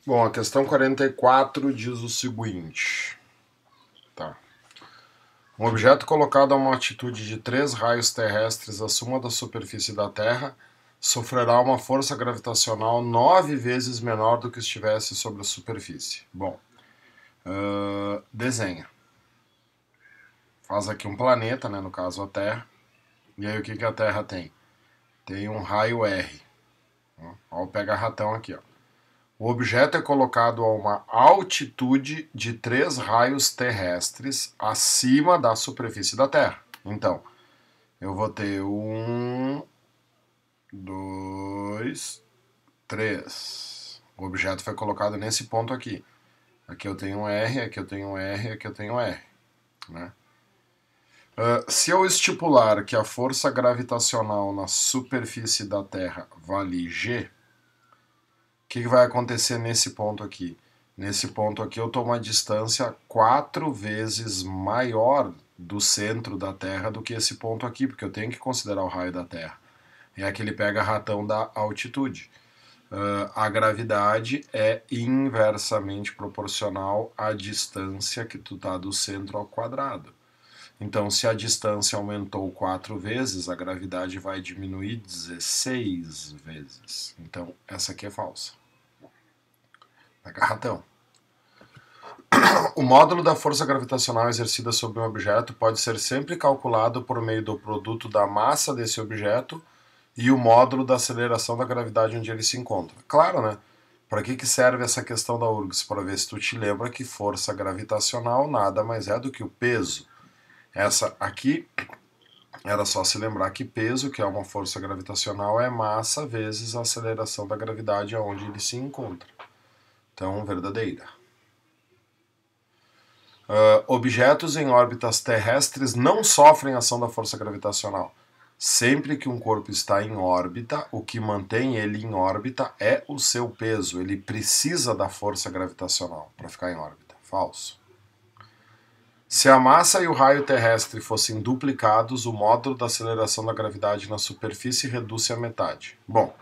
Bom, a questão 44 diz o seguinte. Tá. Um objeto colocado a uma altitude de 3 raios terrestres acima da superfície da Terra sofrerá uma força gravitacional 9 vezes menor do que estivesse sobre a superfície. Bom, desenha. Faz aqui um planeta, né, no caso a Terra. E aí o que a Terra tem? Tem um raio R. Ó, pega ratão aqui, ó. O objeto é colocado a uma altitude de 3 raios terrestres acima da superfície da Terra. Então, eu vou ter 1, 2, 3. O objeto foi colocado nesse ponto aqui. Aqui eu tenho um R, aqui eu tenho um R, aqui eu tenho um R. Né? Se eu estipular que a força gravitacional na superfície da Terra vale G, o que vai acontecer nesse ponto aqui? Nesse ponto aqui eu estou uma distância 4 vezes maior do centro da Terra do que esse ponto aqui, porque eu tenho que considerar o raio da Terra. É aquele pega ratão da altitude. A gravidade é inversamente proporcional à distância que tu tá do centro ao quadrado. Então, se a distância aumentou 4 vezes, a gravidade vai diminuir 16 vezes. Então, essa aqui é falsa. Pega ratão. O módulo da força gravitacional exercida sobre um objeto pode ser sempre calculado por meio do produto da massa desse objeto e o módulo da aceleração da gravidade onde ele se encontra. Claro, né? Para que serve essa questão da URGS? Para ver se tu te lembra que força gravitacional nada mais é do que o peso. Essa aqui era só se lembrar que peso, que é uma força gravitacional, é massa vezes a aceleração da gravidade aonde ele se encontra. Então, verdadeira. Objetos em órbitas terrestres não sofrem ação da força gravitacional. Sempre que um corpo está em órbita, o que mantém ele em órbita é o seu peso. Ele precisa da força gravitacional para ficar em órbita. Falso. Se a massa e o raio terrestre fossem duplicados, o módulo da aceleração da gravidade na superfície reduz-se à metade. Bom,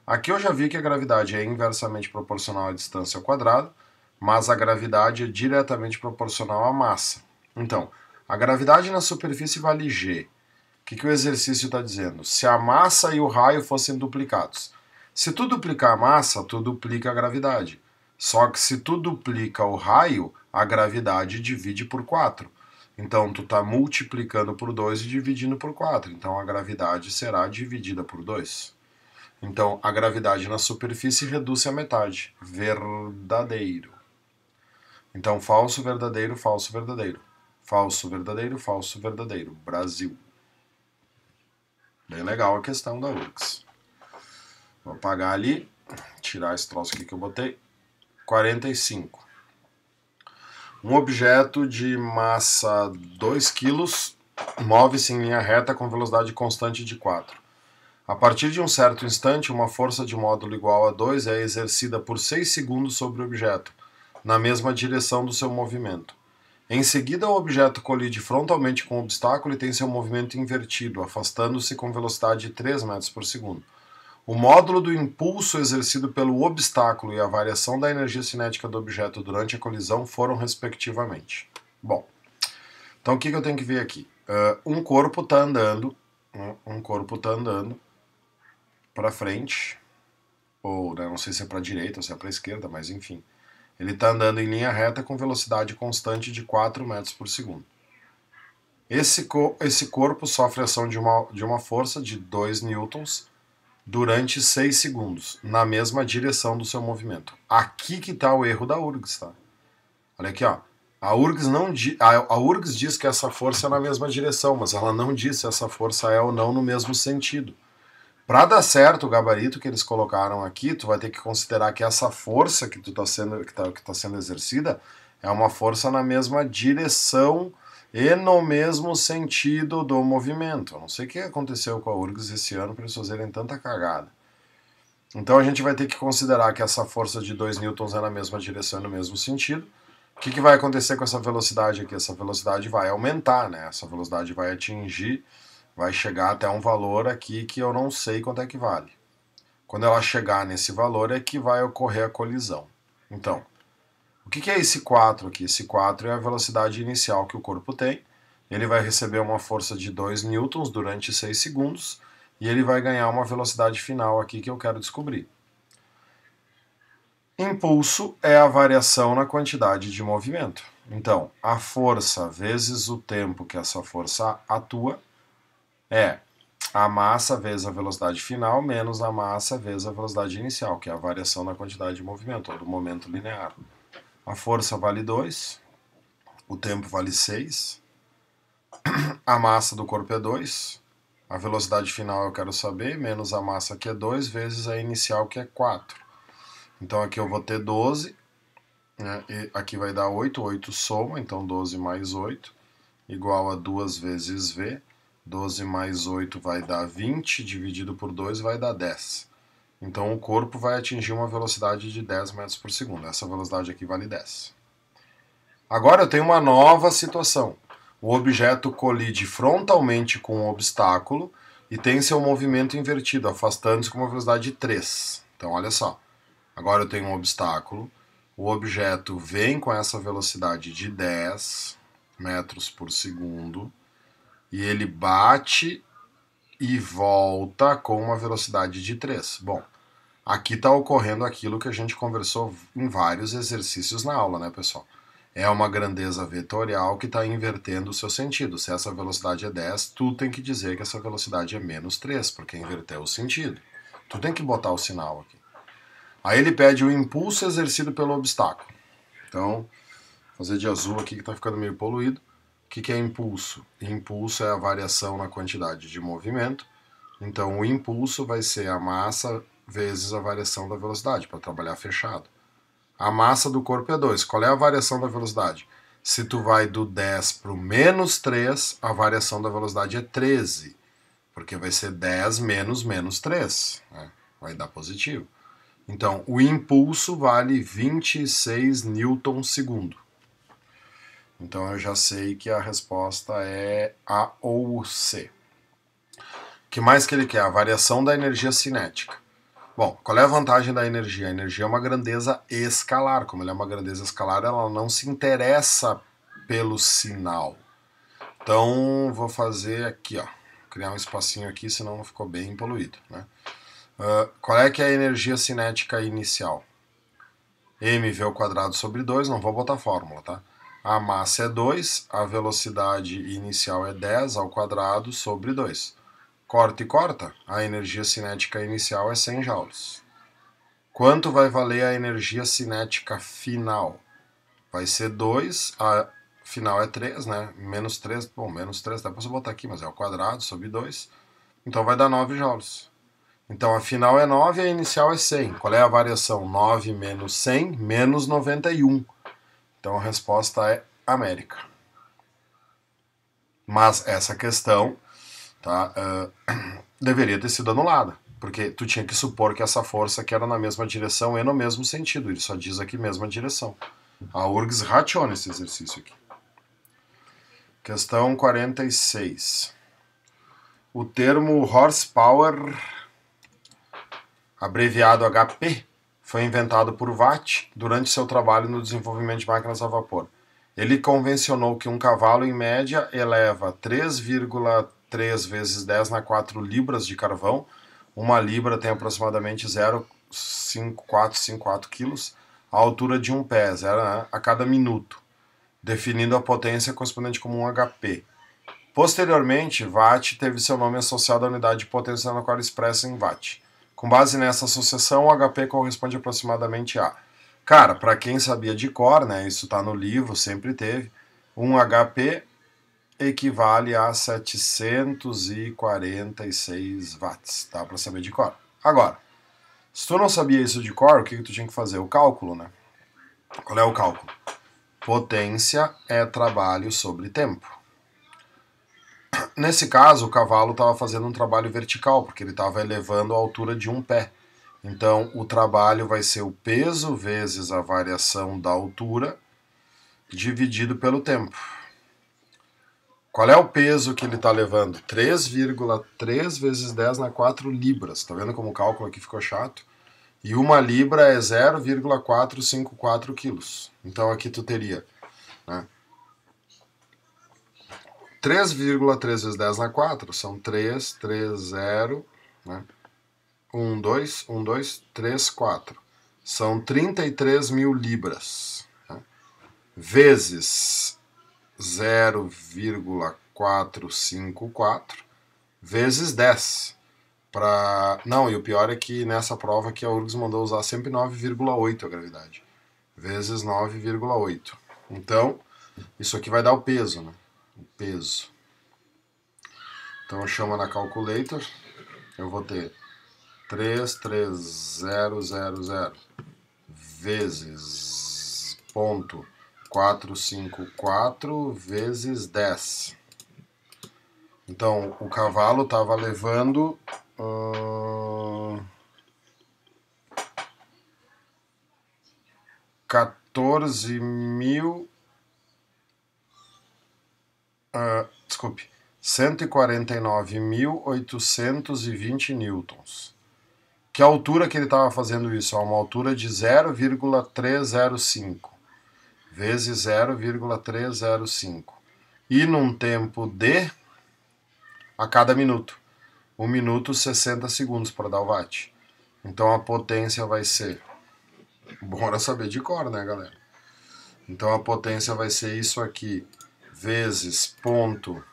aqui eu já vi que a gravidade é inversamente proporcional à distância ao quadrado, mas a gravidade é diretamente proporcional à massa. Então, a gravidade na superfície vale G. O que o exercício está dizendo? Se a massa e o raio fossem duplicados. Se tu duplicar a massa, tu duplica a gravidade. Só que se tu duplica o raio, a gravidade divide por 4. Então, tu está multiplicando por 2 e dividindo por 4. Então, a gravidade será dividida por 2. Então, a gravidade na superfície reduz-se à metade. Verdadeiro. Então, falso, verdadeiro, falso, verdadeiro. Falso, verdadeiro, falso, verdadeiro. Brasil. Bem legal a questão da URGS. Vou apagar ali, tirar esse troço aqui que eu botei. 45. Um objeto de massa 2 kg move-se em linha reta com velocidade constante de 4. A partir de um certo instante, uma força de módulo igual a 2 é exercida por 6 segundos sobre o objeto, na mesma direção do seu movimento. Em seguida, o objeto colide frontalmente com o obstáculo e tem seu movimento invertido, afastando-se com velocidade de 3 metros por segundo. O módulo do impulso exercido pelo obstáculo e a variação da energia cinética do objeto durante a colisão foram respectivamente. Bom, então o que eu tenho que ver aqui? Um corpo está andando, para frente, ou né, não sei se é para a direita ou se é para a esquerda, mas enfim. Ele está andando em linha reta com velocidade constante de 4 metros por segundo. Esse corpo sofre ação de uma força de 2 newtons durante 6 segundos, na mesma direção do seu movimento. Aqui que está o erro da URGS, tá? Olha aqui, ó. A URGS diz que essa força é na mesma direção, mas ela não diz se essa força é ou não no mesmo sentido. Para dar certo o gabarito que eles colocaram aqui, tu vai ter que considerar que essa força que está sendo exercida é uma força na mesma direção e no mesmo sentido do movimento. Eu não sei o que aconteceu com a URGS esse ano para eles fazerem tanta cagada. Então a gente vai ter que considerar que essa força de 2 newtons é na mesma direção e no mesmo sentido. O que vai acontecer com essa velocidade aqui? Essa velocidade vai aumentar, né? Essa velocidade vai atingir, vai chegar até um valor aqui que eu não sei quanto é que vale. Quando ela chegar nesse valor é que vai ocorrer a colisão. Então, o que é esse 4 aqui? Esse 4 é a velocidade inicial que o corpo tem. Ele vai receber uma força de 2 newtons durante 6 segundos e ele vai ganhar uma velocidade final aqui que eu quero descobrir. Impulso é a variação na quantidade de movimento. Então, a força vezes o tempo que essa força atua é a massa vezes a velocidade final menos a massa vezes a velocidade inicial, que é a variação na quantidade de movimento, ou do momento linear. A força vale 2, o tempo vale 6, a massa do corpo é 2, a velocidade final eu quero saber, menos a massa que é 2, vezes a inicial que é 4. Então aqui eu vou ter 12, né? E aqui vai dar 8, 8 soma, então 12 mais 8, igual a 2 vezes V. 12 mais 8 vai dar 20, dividido por 2 vai dar 10. Então o corpo vai atingir uma velocidade de 10 metros por segundo. Essa velocidade aqui vale 10. Agora eu tenho uma nova situação. O objeto colide frontalmente com um obstáculo e tem seu movimento invertido, afastando-se com uma velocidade de 3. Então olha só. Agora eu tenho um obstáculo, o objeto vem com essa velocidade de 10 metros por segundo e ele bate e volta com uma velocidade de 3. Bom, aqui está ocorrendo aquilo que a gente conversou em vários exercícios na aula, né, pessoal? É uma grandeza vetorial que está invertendo o seu sentido. Se essa velocidade é 10, tu tem que dizer que essa velocidade é menos 3, porque inverteu o sentido. Tu tem que botar o sinal aqui. Aí ele pede o impulso exercido pelo obstáculo. Então, vou fazer de azul aqui que está ficando meio poluído. O que é impulso? Impulso é a variação na quantidade de movimento. Então, o impulso vai ser a massa vezes a variação da velocidade, para trabalhar fechado. A massa do corpo é 2. Qual é a variação da velocidade? Se tu vai do 10 para o menos 3, a variação da velocidade é 13. Porque vai ser 10 menos 3. Né? Vai dar positivo. Então, o impulso vale 26 newtons segundo. Então, eu já sei que a resposta é A ou C. O que mais que ele quer? A variação da energia cinética. Bom, qual é a vantagem da energia? A energia é uma grandeza escalar. Como ela é uma grandeza escalar, ela não se interessa pelo sinal. Então, vou fazer aqui, ó. Criar um espacinho aqui, senão não ficou bem poluído, né? Qual é que é a energia cinética inicial? mv² sobre 2, não vou botar fórmula, tá? A massa é 2, a velocidade inicial é 10 ao quadrado sobre 2. Corta e corta, a energia cinética inicial é 100 joules. Quanto vai valer a energia cinética final? Vai ser 2, a final é 3, né? Menos 3, bom, menos 3 dá pra você botar aqui, mas é ao quadrado sobre 2. Então vai dar 9 joules. Então a final é 9 e a inicial é 100. Qual é a variação? 9 menos 100 menos 91. Então a resposta é América. Mas essa questão tá, deveria ter sido anulada, porque tu tinha que supor que essa força que era na mesma direção e no mesmo sentido. Ele só diz aqui mesma direção. A URGS rationa esse exercício aqui. Questão 46. O termo horsepower, abreviado HP, foi inventado por Watt durante seu trabalho no desenvolvimento de máquinas a vapor. Ele convencionou que um cavalo, em média, eleva 3,3 vezes 10 na 4 libras de carvão. Uma libra tem aproximadamente 0,5454 quilos, a altura de um pé, a cada minuto, definindo a potência correspondente como um HP. Posteriormente, Watt teve seu nome associado à unidade de potência na qual ele expressa em Watt. Com base nessa associação, o HP corresponde aproximadamente a... Cara, para quem sabia de cor, né, isso está no livro, sempre teve, um HP equivale a 746 watts, tá? Para saber de cor. Agora, se tu não sabia isso de cor, o que tu tinha que fazer? O cálculo, né? Qual é o cálculo? Potência é trabalho sobre tempo. Nesse caso, o cavalo estava fazendo um trabalho vertical, porque ele estava elevando a altura de um pé. Então, o trabalho vai ser o peso vezes a variação da altura, dividido pelo tempo. Qual é o peso que ele está levando? 3,3 vezes 10 na 4 libras. Tá vendo como o cálculo aqui ficou chato? E 1 libra é 0,454 quilos. Então aqui tu teria, né, 3,3 vezes 10 na 4 são 3, 3, 0, né? 1, 2, 1, 2, 3, 4. São 33 mil libras. Né? Vezes 0,454 vezes 10. Não, e o pior é que nessa prova aqui a URGS mandou usar sempre 9,8 a gravidade. Vezes 9,8. Então, isso aqui vai dar o peso, né? O peso. Então, chama na calculator. Eu vou ter 33000 vezes ponto 454 vezes 10. Então, o cavalo estava levando 149.820 newtons. Que altura que ele estava fazendo isso? A uma altura de 0,305 vezes 0,305 e num tempo de a cada minuto. 1 minuto 60 segundos para dar o watt. Então a potência vai ser... Bora saber de cor, né, galera? Então a potência vai ser isso aqui vezes ponto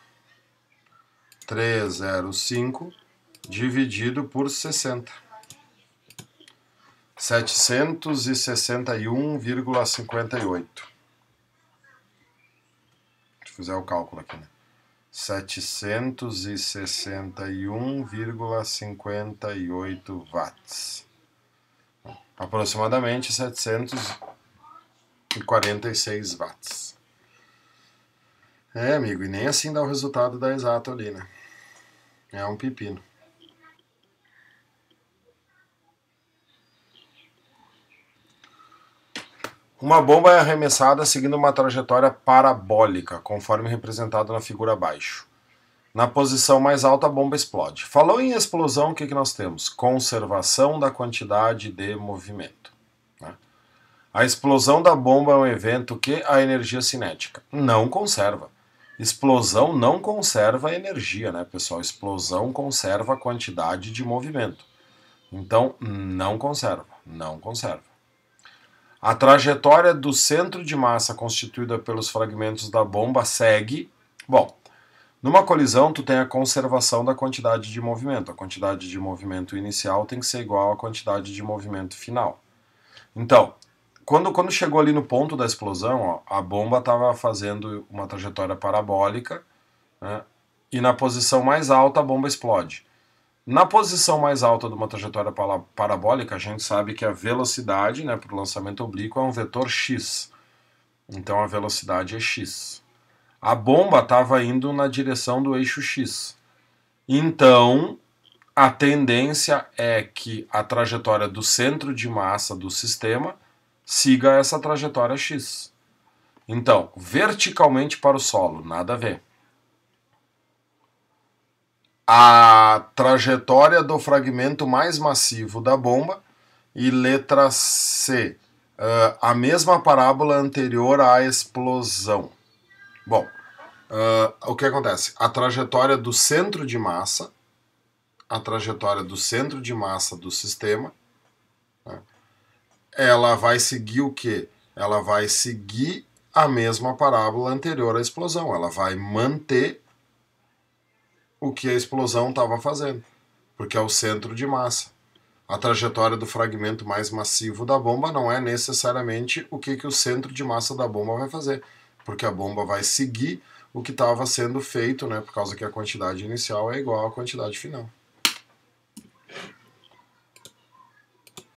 305 dividido por 60. 761,58. Deixa eu fazer o cálculo aqui, né? 761,58 watts. Aproximadamente 746 watts. É, amigo, e nem assim dá o resultado da exato ali, né? É um pepino. Uma bomba é arremessada seguindo uma trajetória parabólica, conforme representado na figura abaixo. Na posição mais alta, a bomba explode. Falou em explosão, o que nós temos? Conservação da quantidade de movimento. Né? A explosão da bomba é um evento que a energia cinética não conserva. Explosão não conserva energia, né, pessoal? Explosão conserva a quantidade de movimento. Então, não conserva, não conserva. A trajetória do centro de massa constituída pelos fragmentos da bomba segue... Bom, numa colisão tu tem a conservação da quantidade de movimento. A quantidade de movimento inicial tem que ser igual à quantidade de movimento final. Então, quando chegou ali no ponto da explosão, ó, a bomba estava fazendo uma trajetória parabólica, né, e na posição mais alta a bomba explode. Na posição mais alta de uma trajetória parabólica, a gente sabe que a velocidade, né, para o lançamento oblíquo é um vetor x. Então a velocidade é x. A bomba estava indo na direção do eixo x. Então a tendência é que a trajetória do centro de massa do sistema siga essa trajetória x. Então, verticalmente para o solo, nada a ver. A trajetória do fragmento mais massivo da bomba e letra C, a mesma parábola anterior à explosão. Bom, o que acontece? A trajetória do centro de massa, do sistema, né, ela vai seguir o quê? Ela vai seguir a mesma parábola anterior à explosão. Ela vai manter o que a explosão estava fazendo, porque é o centro de massa. A trajetória do fragmento mais massivo da bomba não é necessariamente o que o centro de massa da bomba vai fazer, porque a bomba vai seguir o que estava sendo feito, né, por causa que a quantidade inicial é igual à quantidade final.